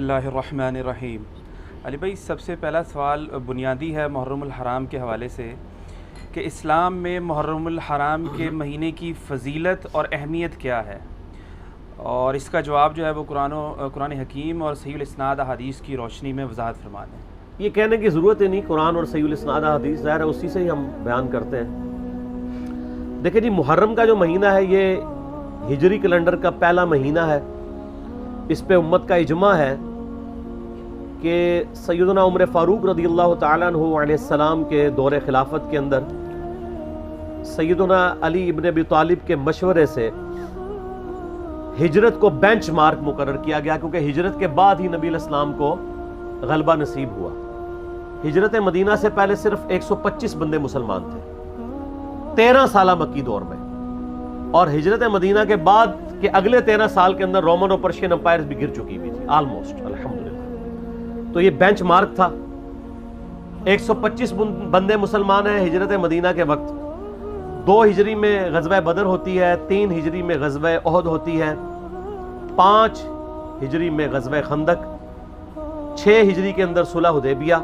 اللہ الرحمن الرحیم۔ علی بھائی، سب سے پہلا سوال بنیادی ہے محرم الحرام کے حوالے سے کہ اسلام میں محرم الحرام کے مہینے کی فضیلت اور اہمیت کیا ہے، اور اس کا جواب جو ہے وہ قرآن حکیم اور صحیح الاسناد احادیث کی روشنی میں وضاحت فرما دیں۔ یہ کہنے کی ضرورت ہی نہیں، قرآن اور صحیح الاسناد احادیث ظاہر ہے اسی سے ہی ہم بیان کرتے ہیں۔ دیکھیں جی، محرم کا جو مہینہ ہے یہ ہجری کیلنڈر کا پہلا مہینہ ہے۔ اس پہ امت کا اجماع ہے کہ سیدنا عمر فاروق رضی اللہ تعالیٰ عنہ علیہ السلام کے دور خلافت کے اندر سیدنا علی ابن ابی طالب کے مشورے سے ہجرت کو بینچ مارک مقرر کیا گیا، کیونکہ ہجرت کے بعد ہی نبی علیہ السلام کو غلبہ نصیب ہوا۔ ہجرت مدینہ سے پہلے صرف 125 بندے مسلمان تھے 13 سالہ مکی دور میں، اور ہجرت مدینہ کے بعد کے اگلے 13 سال کے اندر رومن اور پرشین امپائرز بھی گر چکی بھی تھی آلموسٹ، الحمدللہ۔ تو یہ بینچ مارک تھا۔ 125 بندے مسلمان ہیں ہجرت مدینہ کے وقت۔ 2 ہجری میں غزوہ بدر ہوتی ہے، 3 ہجری میں غزوہ احد ہوتی ہے، 5 ہجری میں غزوہ خندق، 6 ہجری کے اندر صلح حدیبیہ،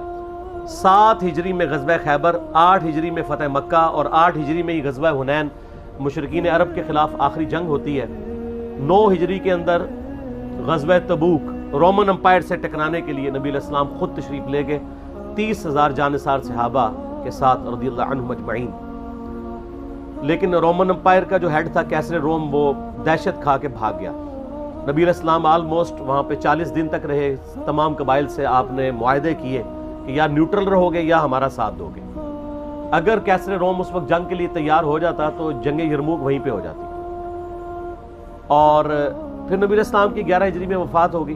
7 ہجری میں غزوہ خیبر، 8 ہجری میں فتح مکہ، اور 8 ہجری میں یہ غزوہ حنین مشرکین عرب کے خلاف آخری جنگ ہوتی ہے۔ 9 ہجری کے اندر غزوہ تبوک رومن امپائر سے ٹکرانے کے لیے نبی علیہ السلام خود تشریف لے گئے 30,000 جانثار صحابہ کے ساتھ رضی اللہ عنہم اجمعین۔ لیکن رومن امپائر کا جو ہیڈ تھا کیسر روم، وہ دہشت کھا کے بھاگ گیا۔ نبی علیہ السلام آلموسٹ وہاں پہ 40 دن تک رہے۔ تمام قبائل سے آپ نے معاہدے کیے کہ یا نیوٹرل رہو گے یا ہمارا ساتھ دو گے۔ اگر کیسر روم اس وقت جنگ کے لیے تیار ہو جاتا تو جنگ یرموک وہیں پہ ہو جاتی، اور پھر نبی علیہ السلام کی 11 ہجری میں وفات ہوگی۔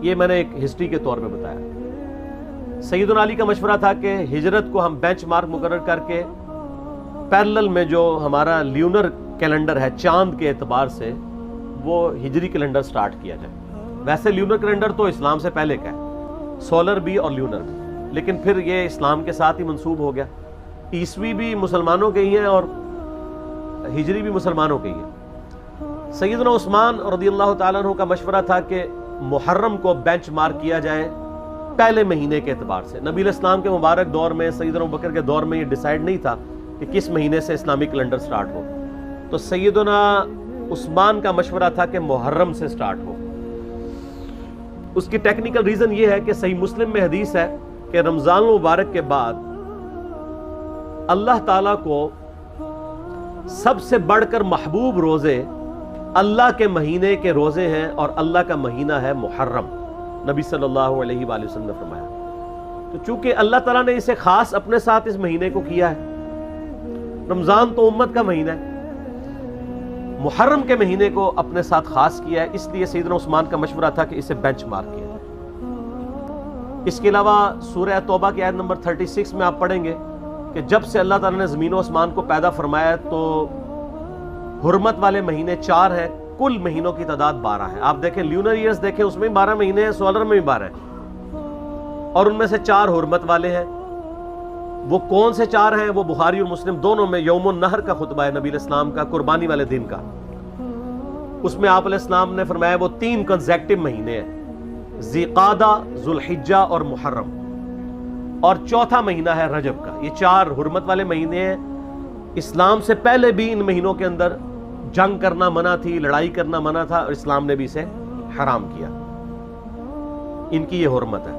یہ میں نے ایک ہسٹری کے طور پہ بتایا۔ سیدنا علی کا مشورہ تھا کہ ہجرت کو ہم بینچ مارک مقرر کر کے پیرلل میں جو ہمارا لیونر کیلنڈر ہے چاند کے اعتبار سے، وہ ہجری کیلنڈر سٹارٹ کیا جائے۔ ویسے لیونر کیلنڈر تو اسلام سے پہلے کا ہے، سولر بھی اور لیونر بھی، لیکن پھر یہ اسلام کے ساتھ ہی منسوب ہو گیا۔ عیسوی بھی مسلمانوں کے ہی ہیں اور ہجری بھی مسلمانوں کے ہی ہیں۔ سیدنا عثمان رضی اللہ تعالیٰ عنہ کا مشورہ تھا کہ محرم کو بینچ مارک کیا جائے پہلے مہینے کے اعتبار سے۔ نبی علیہ السلام کے مبارک دور میں، سیدنا ابوبکر کے دور میں یہ ڈیسائیڈ نہیں تھا کہ کس مہینے سے اسلامی کیلنڈر سٹارٹ ہو، تو سیدنا عثمان کا مشورہ تھا کہ محرم سے سٹارٹ ہو۔ اس کی ٹیکنیکل ریزن یہ ہے کہ صحیح مسلم میں حدیث ہے کہ رمضان المبارک کے بعد اللہ تعالیٰ کو سب سے بڑھ کر محبوب روزے اللہ کے مہینے کے روزے ہیں، اور اللہ کا مہینہ ہے محرم، نبی صلی اللہ علیہ وآلہ وسلم نے فرمایا۔ تو چونکہ اللہ تعالیٰ نے اسے خاص اپنے ساتھ اس مہینے کو کیا ہے، رمضان تو امت کا مہینہ ہے، محرم کے مہینے کو اپنے ساتھ خاص کیا ہے، اس لیے سیدنا عثمان کا مشورہ تھا کہ اسے بینچ مارک کیا جائے۔ اس کے علاوہ سورہ توبہ کی آیت نمبر 36 میں آپ پڑھیں گے کہ جب سے اللہ تعالیٰ نے زمین و آسمان کو پیدا فرمایا تو حرمت والے مہینے 4 ہیں، کل مہینوں کی تعداد 12 ہے۔ آپ دیکھیں لیونر ایئرز دیکھیں، اس میں 12 مہینے ہیں، سولر میں بھی 12 ہیں، اور ان میں سے 4 حرمت والے ہیں۔ وہ کون سے 4 ہیں؟ وہ بخاری اور مسلم دونوں میں یوم النحر کا خطبہ ہے نبی علیہ السلام کا، قربانی والے دن کا۔ اس میں آپ علیہ السلام نے فرمایا وہ 3 کنزیکٹیو مہینے ہیں، ذی-قعدہ، ذوالحجہ اور محرم، اور چوتھا مہینہ ہے رجب کا۔ یہ 4 حرمت والے مہینے ہیں۔ اسلام سے پہلے بھی ان مہینوں کے اندر جنگ کرنا منع تھی، لڑائی کرنا منع تھا، اور اسلام نے بھی اسے حرام کیا۔ ان کی یہ حرمت ہے۔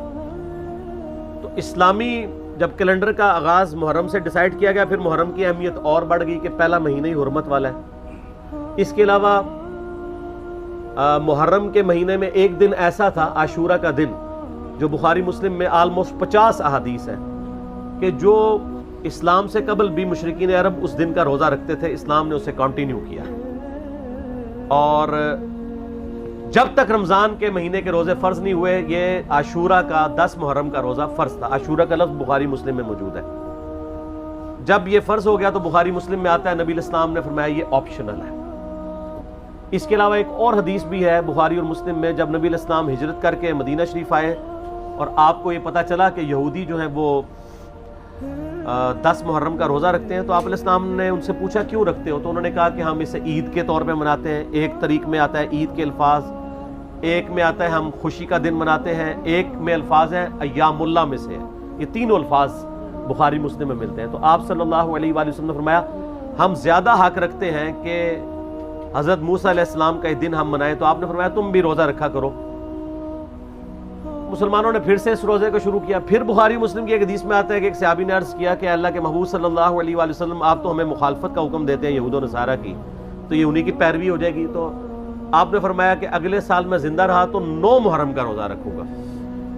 تو اسلامی جب کیلنڈر کا آغاز محرم سے ڈیسائیڈ کیا گیا، پھر محرم کی اہمیت اور بڑھ گئی کہ پہلا مہینہ ہی حرمت والا ہے۔ اس کے علاوہ محرم کے مہینے میں ایک دن ایسا تھا، عاشورہ کا دن، جو بخاری مسلم میں آلموسٹ 50 احادیث ہیں کہ جو اسلام سے قبل بھی مشرکین عرب اس دن کا روزہ رکھتے تھے، اسلام نے اسے کنٹینیو کیا، اور جب تک رمضان کے مہینے کے روزے فرض نہیں ہوئے، یہ عاشورہ کا 10 محرم کا روزہ فرض تھا۔ عاشورہ کا لفظ بخاری مسلم میں موجود ہے۔ جب یہ فرض ہو گیا تو بخاری مسلم میں آتا ہے نبی علیہ السلام نے فرمایا یہ آپشنل ہے۔ اس کے علاوہ ایک اور حدیث بھی ہے بخاری اور مسلم میں، جب نبی علیہ السلام ہجرت کر کے مدینہ شریف آئے اور آپ کو یہ پتہ چلا کہ یہودی جو ہیں وہ 10 محرم کا روزہ رکھتے ہیں، تو آپ علیہ السلام نے ان سے پوچھا کیوں رکھتے ہو؟ تو انہوں نے کہا کہ ہم اسے عید کے طور پہ مناتے ہیں۔ ایک طریق میں آتا ہے عید کے الفاظ ایک میں آتا ہے ہم خوشی کا دن مناتے ہیں، ایک میں الفاظ ہیں ایام اللہ میں سے ہے، یہ تینوں الفاظ بخاری مسلم میں ملتے ہیں۔ تو آپ صلی اللہ علیہ وآلہ وسلم نے فرمایا ہم زیادہ حق رکھتے ہیں کہ حضرت موسیٰ علیہ السلام کا یہ دن ہم منائیں، تو آپ نے فرمایا تم بھی روزہ رکھا کرو۔ مسلمانوں نے پھر سے اس روزے کو شروع کیا۔ پھر بخاری مسلم کی ایک حدیث میں آتا ہے کہ ایک صحابی نے عرض کیا کہ اللہ کے محبوب صلی اللہ علیہ وآلہ وسلم آپ تو ہمیں مخالفت کا حکم دیتے ہیں یہود و نصارہ کی، تو یہ انہی کی پیروی ہو جائے گی۔ تو آپ نے فرمایا کہ اگلے سال میں زندہ رہا تو 9 محرم کا روزہ رکھوں گا۔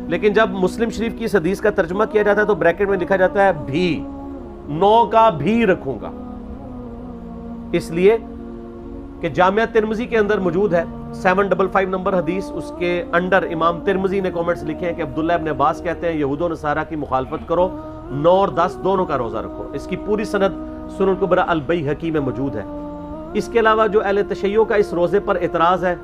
لیکن جب مسلم شریف کی اس حدیث کا ترجمہ کیا جاتا ہے تو بریکٹ میں لکھا جاتا ہے بھی، 9 کا بھی رکھوں گا، اس لیے کہ جامعہ ترمذی کے اندر موجود ہے 755 نمبر حدیث، اس کے انڈر امام ترمذی نے کامنٹس لکھے ہیں کہ عبداللہ ابن عباس کہتے ہیں یہود و نصارہ کی مخالفت کرو، 9 اور 10 دونوں کا روزہ رکھو۔ اس کی پوری سند سنن الکبریٰ البیہقی میں موجود ہے۔ اس کے علاوہ جو اہل تشیع کا اس روزے پر اعتراض ہے،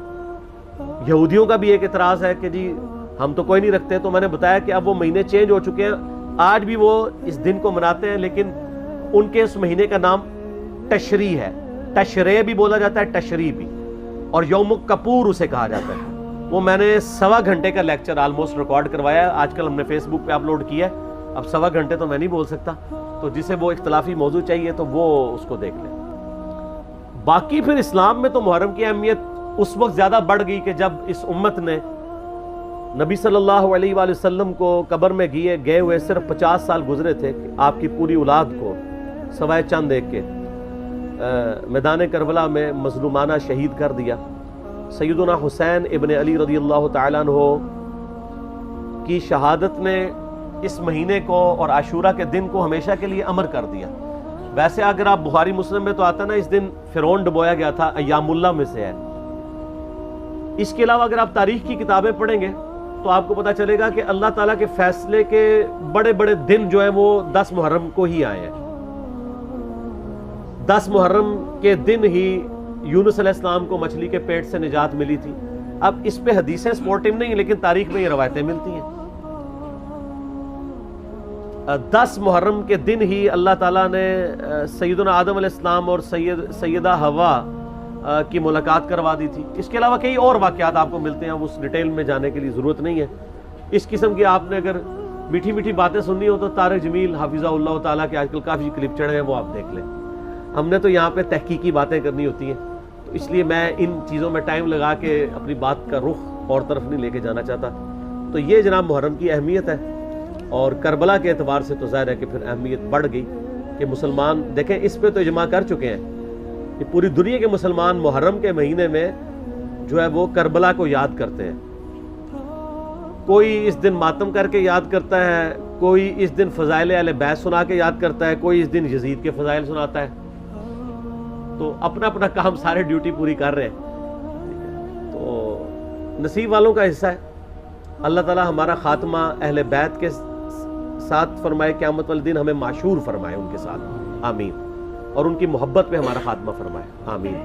یہودیوں کا بھی ایک اعتراض ہے کہ جی ہم تو کوئی نہیں رکھتے، تو میں نے بتایا کہ اب وہ مہینے چینج ہو چکے ہیں، آج بھی وہ اس دن کو مناتے ہیں، لیکن ان کے اس مہینے کا نام تشریع ہے، تشریع بھی بولا جاتا ہے، تشریع بھی، اور یوم کپور اسے کہا جاتا ہے۔ وہ میں نے 1.25 گھنٹے کا لیکچر آلموسٹ ریکارڈ کروایا، آج کل ہم نے فیس بک پہ اپلوڈ کیا ہے، اب 1.25 گھنٹے تو میں نہیں بول سکتا، تو جسے وہ اختلافی موضوع چاہیے تو وہ اس کو دیکھ لیں۔ باقی پھر اسلام میں تو محرم کی اہمیت اس وقت زیادہ بڑھ گئی کہ جب اس امت نے نبی صلی اللہ علیہ وآلہ وسلم کو قبر میں گئے ہوئے صرف 50 سال گزرے تھے کہ آپ کی پوری اولاد کو سوائے چند ایک کے میدان کربلا میں مظلومانہ شہید کر دیا۔ سیدنا حسین ابن علی رضی اللہ تعالیٰ عنہ کی شہادت نے اس مہینے کو اور عاشورہ کے دن کو ہمیشہ کے لیے امر کر دیا۔ ویسے اگر آپ بخاری مسلم میں تو آتا نا اس دن فرعون ڈبویا گیا تھا، ایام اللہ میں سے ہے۔ اس کے علاوہ اگر آپ تاریخ کی کتابیں پڑھیں گے تو آپ کو پتا چلے گا کہ اللہ تعالیٰ کے فیصلے کے بڑے بڑے دن جو ہیں وہ 10 محرم کو ہی آئے ہیں۔ 10 محرم کے دن ہی یونس علیہ السلام کو مچھلی کے پیٹ سے نجات ملی تھی۔ اب اس پہ حدیثیں سپورٹیو نہیں، لیکن تاریخ میں یہ روایتیں ملتی ہیں۔ 10 محرم کے دن ہی اللہ تعالیٰ نے سیدنا آدم علیہ السلام اور سیدہ حوا کی ملاقات کروا دی تھی۔ اس کے علاوہ کئی اور واقعات آپ کو ملتے ہیں، اس ڈیٹیل میں جانے کے لیے ضرورت نہیں ہے۔ اس قسم کی آپ نے اگر میٹھی میٹھی باتیں سننی ہو تو طارق جمیل حافظہ اللہ تعالیٰ کے آج کل کافی کلپ چڑھے ہیں، وہ آپ دیکھ لیں۔ ہم نے تو یہاں پہ تحقیقی باتیں کرنی ہوتی ہیں، تو اس لیے میں ان چیزوں میں ٹائم لگا کے اپنی بات کا رخ اور طرف نہیں لے کے جانا چاہتا۔ تو یہ جناب محرم کی اہمیت ہے، اور کربلا کے اعتبار سے تو ظاہر ہے کہ پھر اہمیت بڑھ گئی کہ مسلمان دیکھیں اس پہ تو اجماع کر چکے ہیں کہ پوری دنیا کے مسلمان محرم کے مہینے میں جو ہے وہ کربلا کو یاد کرتے ہیں۔ کوئی اس دن ماتم کر کے یاد کرتا ہے، کوئی اس دن فضائل اہل بیت سنا کے یاد کرتا ہے، کوئی اس دن یزید کے فضائل سناتا ہے۔ تو اپنا اپنا کام سارے ڈیوٹی پوری کر رہے ہیں، تو نصیب والوں کا حصہ ہے۔ اللہ تعالیٰ ہمارا خاتمہ اہل بیت کے ساتھ فرمائے، قیامت والے دن ہمیں معشور فرمائے ان کے ساتھ، آمین، اور ان کی محبت پہ ہمارا خاتمہ فرمائے، آمین۔